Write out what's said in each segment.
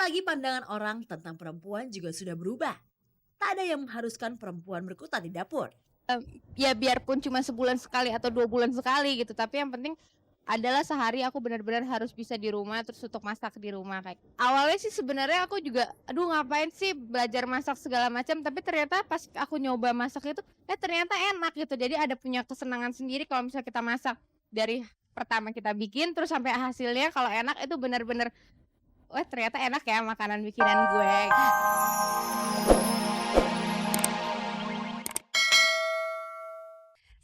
lagi pandangan orang tentang perempuan juga sudah berubah. Tak ada yang mengharuskan perempuan berkutat di dapur. Ya biarpun cuma sebulan sekali atau 2 bulan sekali gitu, tapi yang penting adalah sehari aku benar-benar harus bisa di rumah, terus untuk masak di rumah kayak awalnya sih sebenarnya aku juga, "Aduh ngapain sih belajar masak segala macam," tapi ternyata pas aku nyoba masak itu, ternyata enak gitu. Jadi ada punya kesenangan sendiri kalau misalnya kita masak. Dari pertama kita bikin, terus sampai hasilnya kalau enak itu benar-benar, "Wah ternyata enak ya makanan bikinan gue."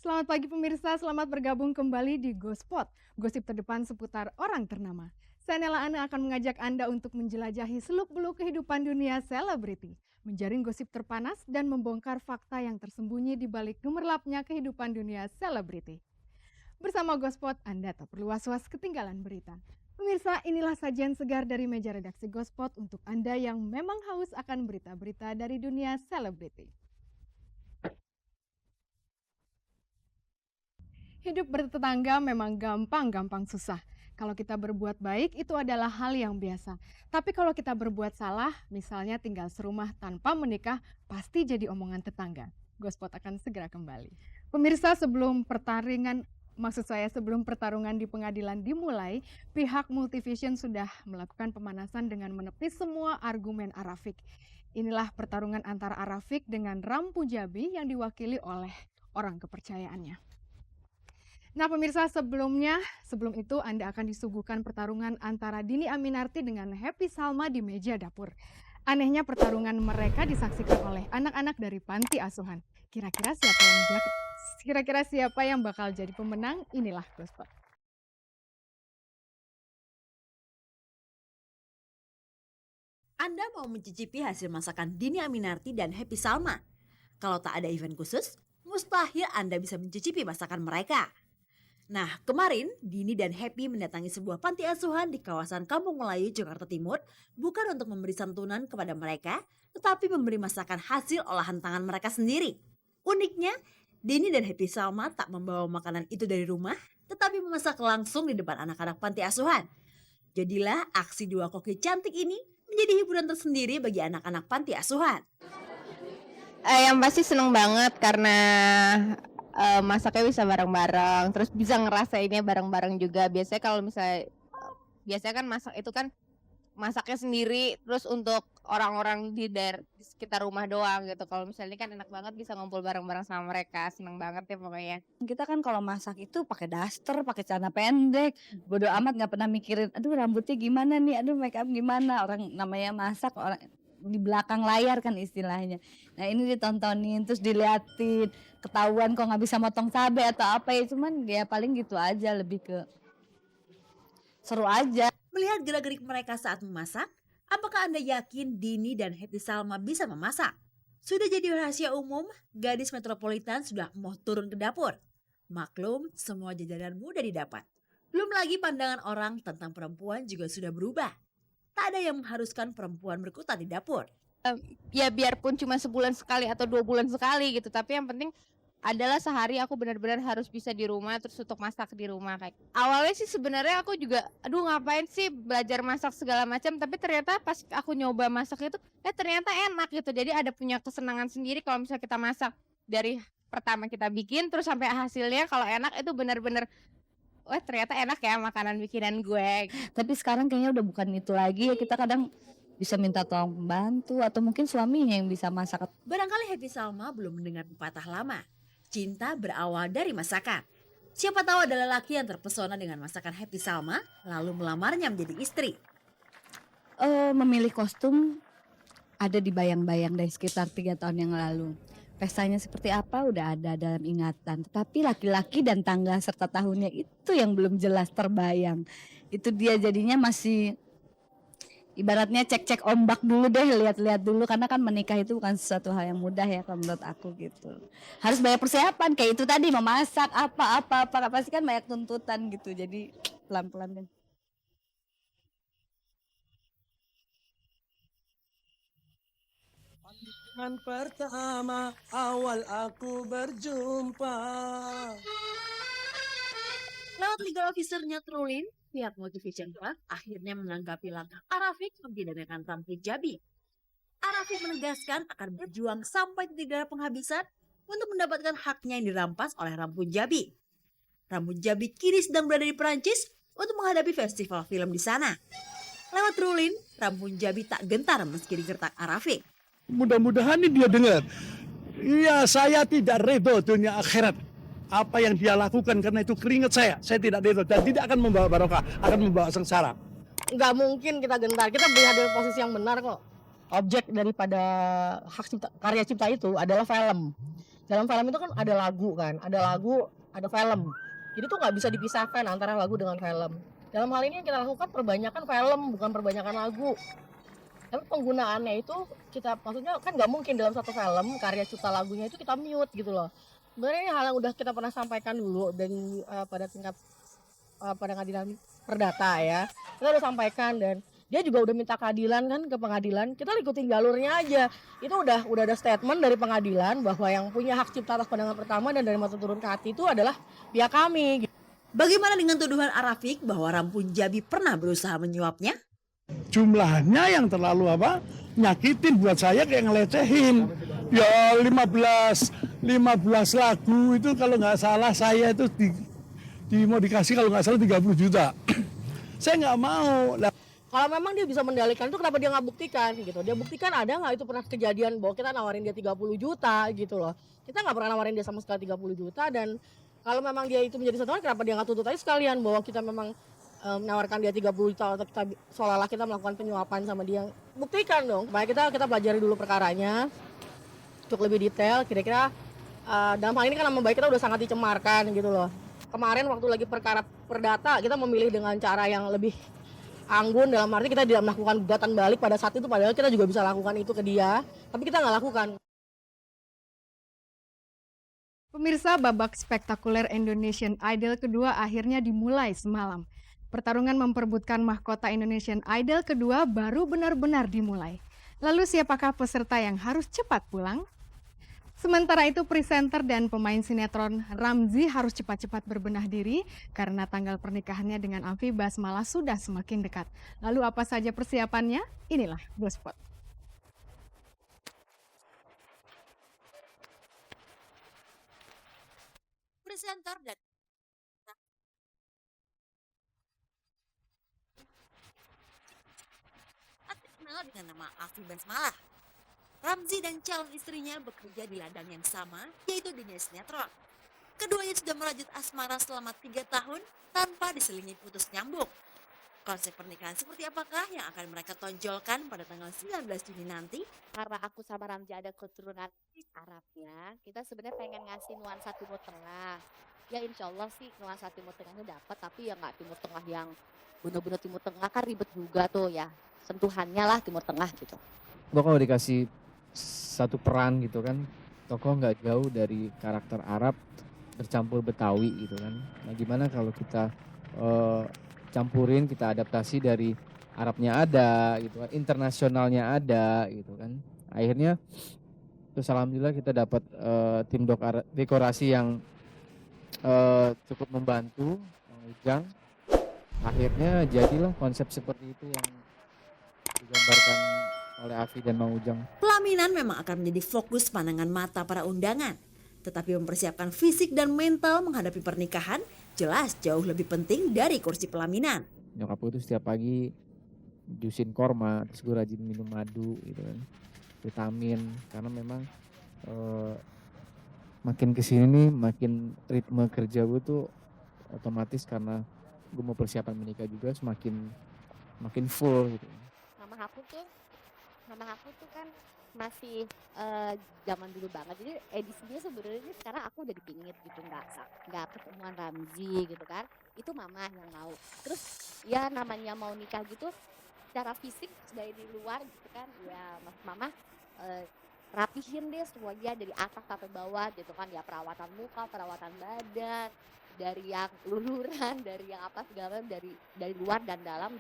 Selamat pagi pemirsa, selamat bergabung kembali di Gospot, gosip terdepan seputar orang ternama. Saya Nela Ana akan mengajak Anda untuk menjelajahi seluk-beluk kehidupan dunia selebriti, menjaring gosip terpanas dan membongkar fakta yang tersembunyi di balik gemerlapnya kehidupan dunia selebriti. Bersama Gospot, Anda tak perlu was-was ketinggalan berita. Pemirsa, inilah sajian segar dari meja redaksi Gospot untuk Anda yang memang haus akan berita-berita dari dunia selebriti. Hidup bertetangga memang gampang-gampang susah. Kalau kita berbuat baik itu adalah hal yang biasa. Tapi kalau kita berbuat salah, misalnya tinggal serumah tanpa menikah, pasti jadi omongan tetangga. Gospot akan segera kembali. Pemirsa, sebelum pertarungan di pengadilan dimulai, pihak Multivision sudah melakukan pemanasan dengan menepis semua argumen Arafik. Inilah pertarungan antara Arafik dengan Ram Pujabi yang diwakili oleh orang kepercayaannya. Nah pemirsa, sebelum itu Anda akan disuguhkan pertarungan antara Dhini Aminarti dengan Happy Salma di meja dapur. Anehnya pertarungan mereka disaksikan oleh anak-anak dari panti asuhan. Kira-kira siapa yang bakal jadi pemenang? Inilah Gospel. Anda mau mencicipi hasil masakan Dhini Aminarti dan Happy Salma? Kalau tak ada event khusus, mustahil Anda bisa mencicipi masakan mereka. Nah, kemarin Dhini dan Happy mendatangi sebuah panti asuhan di kawasan Kampung Melayu, Jakarta Timur, bukan untuk memberi santunan kepada mereka, tetapi memberi masakan hasil olahan tangan mereka sendiri. Uniknya, Dhini dan Happy Salma tak membawa makanan itu dari rumah, tetapi memasak langsung di depan anak-anak panti asuhan. Jadilah aksi dua koki cantik ini menjadi hiburan tersendiri bagi anak-anak panti asuhan. Yang pasti seneng banget karena masaknya bisa bareng-bareng, terus bisa ngerasainnya bareng-bareng juga. Biasanya kan masak itu kan masaknya sendiri, terus untuk orang-orang di sekitar rumah doang gitu. Kalau misalnya kan enak banget bisa ngumpul bareng-bareng sama mereka, seneng banget ya pokoknya. Kita kan kalau masak itu pakai daster, pakai celana pendek, bodo amat nggak pernah mikirin, aduh rambutnya gimana nih, aduh make up gimana. Orang namanya masak orang di belakang layar kan istilahnya. Nah ini ditontonin terus diliatin, ketahuan kok nggak bisa motong cabai atau apa ya, cuman ya paling gitu aja, lebih ke seru aja. Melihat gerak-gerik mereka saat memasak, apakah Anda yakin Dhini dan Happy Salma bisa memasak? Sudah jadi rahasia umum, gadis metropolitan sudah mau turun ke dapur. Maklum, semua jajanan mudah didapat. Belum lagi pandangan orang tentang perempuan juga sudah berubah. Tak ada yang mengharuskan perempuan berkutat di dapur. Ya biarpun cuma sebulan sekali atau 2 bulan sekali gitu, tapi yang penting adalah sehari aku benar-benar harus bisa di rumah, terus untuk masak di rumah kayak awalnya sih sebenarnya aku juga, "Aduh ngapain sih belajar masak segala macam," tapi ternyata pas aku nyoba masak itu, ternyata enak gitu. Jadi ada punya kesenangan sendiri kalau misalnya kita masak. Dari pertama kita bikin, terus sampai hasilnya kalau enak itu benar-benar, "Wah ternyata enak ya makanan bikinan gue." Tapi sekarang kayaknya udah bukan itu lagi ya, kita kadang bisa minta tolong pembantu atau mungkin suaminya yang bisa masak. Barangkali Happy Salma belum mendengar pepatah lama. Cinta berawal dari masakan. Siapa tahu ada lelaki yang terpesona dengan masakan Happy Salma, lalu melamarnya menjadi istri. Memilih kostum ada di bayang-bayang dari sekitar 3 tahun yang lalu. Pestanya seperti apa udah ada dalam ingatan, tetapi laki-laki dan tanggal serta tahunnya itu yang belum jelas terbayang. Itu dia jadinya masih ibaratnya cek-cek ombak dulu deh, lihat-lihat dulu, karena kan menikah itu bukan sesuatu hal yang mudah ya kalau menurut aku gitu. Harus banyak persiapan kayak itu tadi, memasak apa pasti kan banyak tuntutan gitu. Jadi pelan-pelan deh. Pandangan pertama awal aku berjumpa. Lewat legal officer-nya Trulin, pihak Motivation Club akhirnya menanggapi langkah Arafik mempidanakan Rampu Jabi. Arafik menegaskan akan berjuang sampai titik darah penghabisan untuk mendapatkan haknya yang dirampas oleh Rampu Jabi. Rampu Jabi kini sedang berada di Perancis untuk menghadapi festival film di sana. Lewat Trulin, Rampu Jabi tak gentar meski digertak Arafik. Mudah-mudahan ini dia dengar. Ya, saya tidak ridho dunia akhirat. Apa yang dia lakukan karena itu keringat saya tidak ridho dan tidak akan membawa barokah, akan membawa sengsara. Nggak mungkin kita gentar, kita berada di posisi yang benar kok. Objek daripada hak cipta, karya cipta itu adalah film. Dalam film itu kan ada lagu, ada film. Jadi tuh nggak bisa dipisahkan antara lagu dengan film. Dalam hal ini yang kita lakukan perbanyakan film, bukan perbanyakan lagu. Tapi penggunaannya itu kita, maksudnya kan nggak mungkin dalam satu film karya cipta lagunya itu kita mute gitu loh. Sebenarnya ini hal yang udah kita pernah sampaikan dulu dan pada tingkat pengadilan perdata ya, kita udah sampaikan dan dia juga udah minta keadilan kan ke pengadilan. Kita ikutin jalurnya aja. Itu udah ada statement dari pengadilan bahwa yang punya hak cipta atas pandangan pertama dan dari mata turun ke hati itu adalah pihak kami. Bagaimana dengan tuduhan Arafik bahwa Rampu Jabi pernah berusaha menyuapnya? Jumlahnya yang terlalu nyakitin buat saya, kayak ngelecehin. Ya 15 lagu itu kalau nggak salah saya itu mau dikasih kalau nggak salah 30 juta. Saya nggak mau. Kalau memang dia bisa mendalilkan itu, kenapa dia nggak buktikan gitu? Dia buktikan ada nggak itu pernah kejadian bahwa kita nawarin dia 30 juta gitu loh. Kita nggak pernah nawarin dia sama sekali 30 juta dan kalau memang dia itu menjadi satuan, kenapa dia nggak tuntut aja sekalian bahwa kita memang menawarkan dia 30 juta atau kita seolah-olah kita melakukan penyuapan sama dia. Buktikan dong. Baik, kita pelajari dulu perkaranya untuk lebih detail. Kira-kira dalam hal ini kan nama baik kita udah sangat dicemarkan gitu loh. Kemarin waktu lagi perkara perdata kita memilih dengan cara yang lebih anggun, dalam arti kita tidak melakukan gugatan balik pada saat itu, padahal kita juga bisa lakukan itu ke dia, tapi kita nggak lakukan. Pemirsa, babak spektakuler Indonesian Idol kedua akhirnya dimulai semalam. Pertarungan memperebutkan mahkota Indonesian Idol kedua baru benar-benar dimulai. Lalu siapakah peserta yang harus cepat pulang? Sementara itu presenter dan pemain sinetron Ramzy harus cepat-cepat berbenah diri karena tanggal pernikahannya dengan Afi Basmala sudah semakin dekat. Lalu apa saja persiapannya? Inilah Gospot. Presenter dan terkenal dengan nama Afi Basmala. Ramzy dan calon istrinya bekerja di ladang yang sama, yaitu dunia sinetron. Keduanya sudah merajut asmara selama 3 tahun tanpa diselingi putus nyambung. Konsep pernikahan seperti apakah yang akan mereka tonjolkan pada tanggal 19 Juni nanti? Karena aku sama Ramzy ada keturunan Arab ya, kita sebenarnya pengen ngasih nuansa Timur Tengah. Ya insya Allah sih nuansa Timur Tengahnya dapat, tapi ya nggak Timur Tengah yang benar-benar Timur Tengah, kan ribet juga tuh ya. Sentuhannya lah Timur Tengah gitu. Gue kalau dikasih satu peran gitu kan, tokoh nggak jauh dari karakter Arab bercampur Betawi gitu kan. Nah gimana kalau kita campurin, kita adaptasi dari Arabnya ada gitu kan, internasionalnya ada gitu kan. Akhirnya terus alhamdulillah kita dapat tim dekorasi yang cukup membantu Mang Ujang. Akhirnya jadilah konsep seperti itu yang digambarkan oleh Afi dan Mang Ujang. Pelaminan memang akan menjadi fokus pandangan mata para undangan. Tetapi mempersiapkan fisik dan mental menghadapi pernikahan jelas jauh lebih penting dari kursi pelaminan. Nyokap gue tuh setiap pagi jusin korma, terus gue rajin minum madu gitu kan, vitamin, karena memang makin kesini nih makin ritme kerja gue tuh otomatis karena gue mau persiapan menikah juga makin full gitu. Mama aku tuh kan masih zaman dulu banget, jadi edisinya sebenarnya sekarang aku udah dipingit gitu, nggak ketemuan Ramzy gitu kan, itu mama yang mau. Terus ya namanya mau nikah gitu secara fisik dari luar gitu kan, ya mama rapihin deh semuanya dari atas sampai bawah gitu kan, ya perawatan muka, perawatan badan, dari yang luluran, dari yang apa segala macam, dari luar dan dalam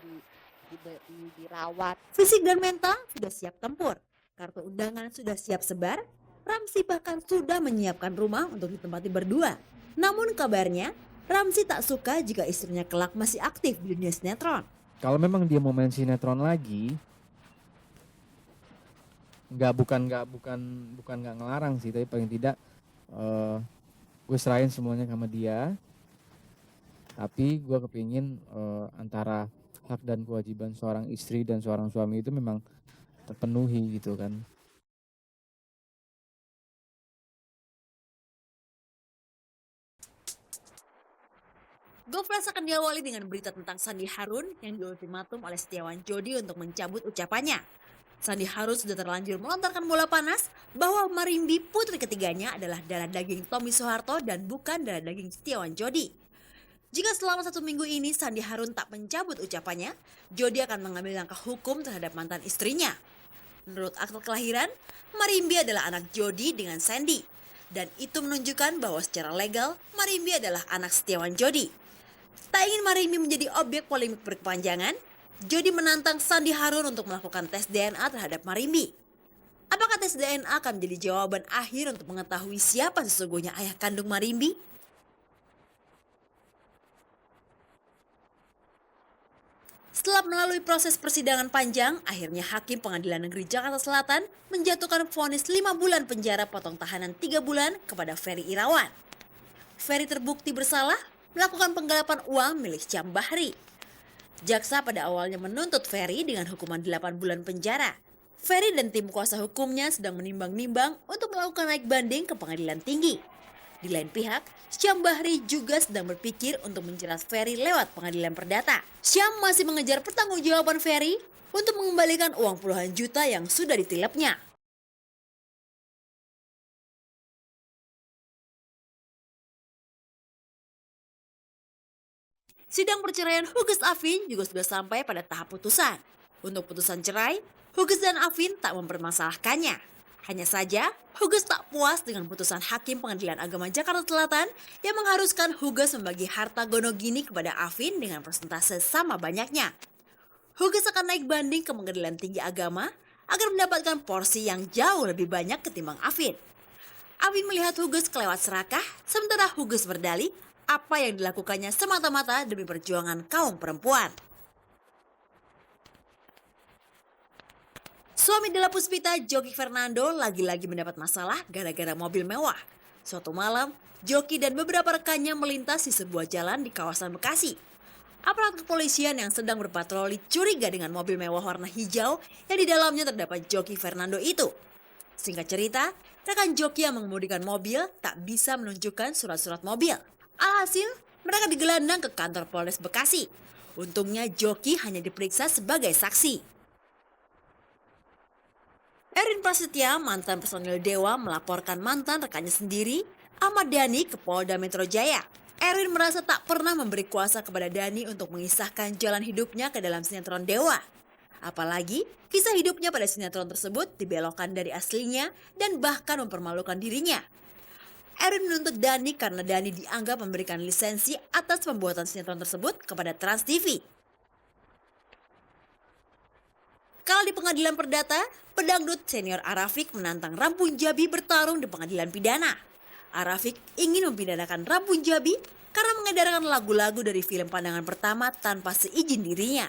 dirawat. Fisik dan mental sudah siap tempur. Kartu undangan sudah siap sebar. Ramzy bahkan sudah menyiapkan rumah untuk ditempati berdua. Namun kabarnya Ramzy tak suka jika istrinya kelak masih aktif di dunia sinetron. Kalau memang dia mau main sinetron lagi, bukan nggak ngelarang sih, tapi paling tidak gue serahin semuanya sama dia. Tapi gue kepingin antara hak dan kewajiban seorang istri dan seorang suami itu memang terpenuhi gitu kan. Gofres akan diawali dengan berita tentang Sandi Harun yang diultimatum oleh Setiawan Jodi untuk mencabut ucapannya. Sandi Harun sudah terlanjur melontarkan bola panas bahwa Marimbi putri ketiganya adalah darah daging Tommy Soeharto dan bukan darah daging Setiawan Jodi. Jika selama 1 minggu ini Sandi Harun tak mencabut ucapannya, Jodi akan mengambil langkah hukum terhadap mantan istrinya. Menurut akte kelahiran, Marimbi adalah anak Jodi dengan Sandy. Dan itu menunjukkan bahwa secara legal, Marimbi adalah anak Setiawan Jodi. Tak ingin Marimbi menjadi objek polemik berkepanjangan, Jodi menantang Sandi Harun untuk melakukan tes DNA terhadap Marimbi. Apakah tes DNA akan menjadi jawaban akhir untuk mengetahui siapa sesungguhnya ayah kandung Marimbi? Setelah melalui proses persidangan panjang, akhirnya Hakim Pengadilan Negeri Jakarta Selatan menjatuhkan vonis 5 bulan penjara potong tahanan 3 bulan kepada Ferry Irawan. Ferry terbukti bersalah melakukan penggelapan uang milik Syam Bahri. Jaksa pada awalnya menuntut Ferry dengan hukuman 8 bulan penjara. Ferry dan tim kuasa hukumnya sedang menimbang-nimbang untuk melakukan naik banding ke pengadilan tinggi. Di lain pihak, Syam Bahri juga sedang berpikir untuk menjerat Ferry lewat pengadilan perdata. Syam masih mengejar pertanggungjawaban Ferry untuk mengembalikan uang puluhan juta yang sudah ditilapnya. Sidang perceraian Huges Afin juga sudah sampai pada tahap putusan. Untuk putusan cerai, Huges dan Afin tak mempermasalahkannya. Hanya saja, Huges tak puas dengan putusan Hakim Pengadilan Agama Jakarta Selatan yang mengharuskan Huges membagi harta gonogini kepada Afin dengan persentase sama banyaknya. Huges akan naik banding ke Pengadilan Tinggi Agama agar mendapatkan porsi yang jauh lebih banyak ketimbang Afin. Afin melihat Huges kelewat serakah, sementara Huges berdalih apa yang dilakukannya semata-mata demi perjuangan kaum perempuan. Suami Della Puspita, Joki Fernando, lagi-lagi mendapat masalah gara-gara mobil mewah. Suatu malam, Joki dan beberapa rekannya melintas di sebuah jalan di kawasan Bekasi. Aparat kepolisian yang sedang berpatroli curiga dengan mobil mewah warna hijau yang di dalamnya terdapat Joki Fernando itu. Singkat cerita, rekan Joki yang mengemudikan mobil tak bisa menunjukkan surat-surat mobil. Alhasil, mereka digelandang ke kantor Polres Bekasi. Untungnya Joki hanya diperiksa sebagai saksi. Erin Prasetya, mantan personil Dewa, melaporkan mantan rekannya sendiri, Ahmad Dhani, ke Polda Metro Jaya. Erin merasa tak pernah memberi kuasa kepada Dhani untuk mengisahkan jalan hidupnya ke dalam sinetron Dewa. Apalagi, kisah hidupnya pada sinetron tersebut dibelokkan dari aslinya dan bahkan mempermalukan dirinya. Erin menuntut Dhani karena Dhani dianggap memberikan lisensi atas pembuatan sinetron tersebut kepada Trans TV. Kalau di pengadilan perdata, pedangdut senior Arafik menantang Rampun Jabi bertarung di pengadilan pidana. Arafik ingin mempidanakan Rampun Jabi karena mengedarkan lagu-lagu dari film pandangan pertama tanpa seizin dirinya.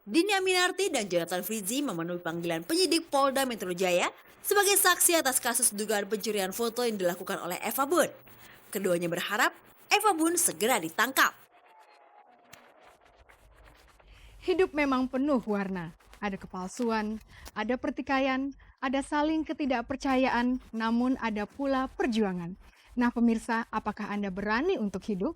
Dhini Aminarti dan Jonathan Frizzy memenuhi panggilan penyidik Polda Metro Jaya sebagai saksi atas kasus dugaan pencurian foto yang dilakukan oleh Eva Bun. Keduanya berharap Eva Bun segera ditangkap. Hidup memang penuh warna. Ada kepalsuan, ada pertikaian, ada saling ketidakpercayaan, namun ada pula perjuangan. Nah pemirsa, apakah Anda berani untuk hidup?